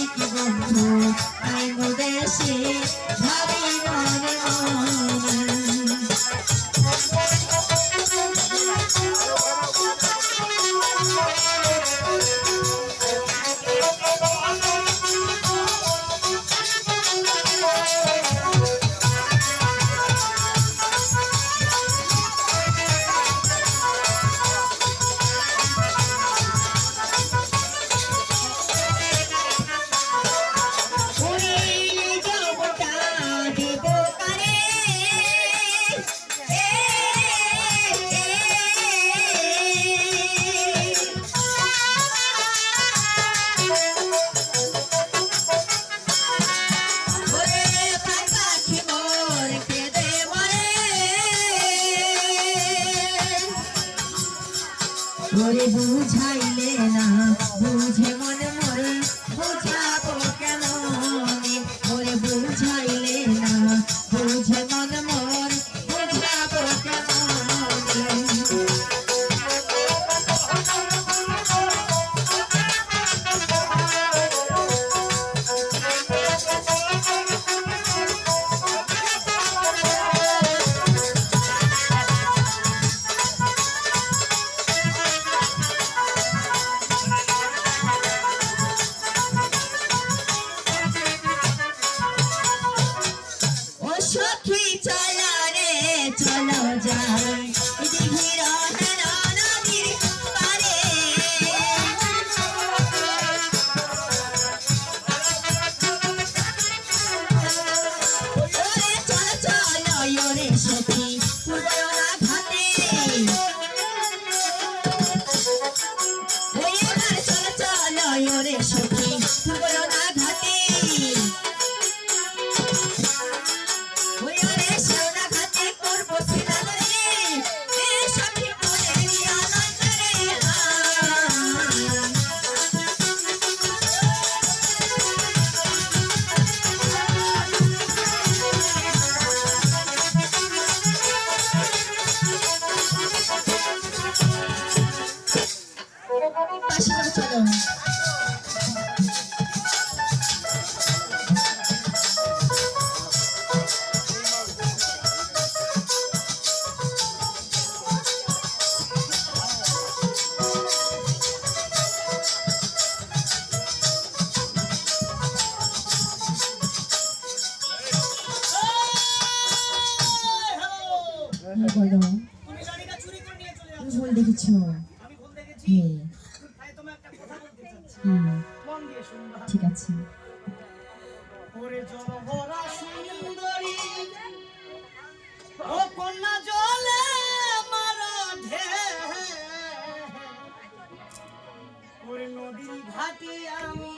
মানিক বন্ধু আইনু দেশে ভাবি মনে মনে ওরে বুঝাইলে না বুঝে মনে মরে বুঝাবো কেন ওরে বুঝাইলে না বুঝে মনে মরে বুঝাবো কেন সখী চলো রে চলো যাই দিঘির নদীর পারে ওরে চলো চলো ওরে সখী পুরোনা ঘাটে চলো চলো ওরে সখী পুরোনা ঘাটে চলো বলো তুমি গাড়িটা চুরি করে নিয়ে চলে যাচ্ছ। তুমি ভুল দেখেছো আমি ভুল দেখেছি। হ্যাঁ তাই তোমায় একটা কথা বলতে চাচ্ছি। মন দিয়ে শুনবা। ঠিক আছে ওরে জলভরা সুন্দরী ও কন্যা জলে মারা ঢেউ ওরে নদীর ঘাটে আমি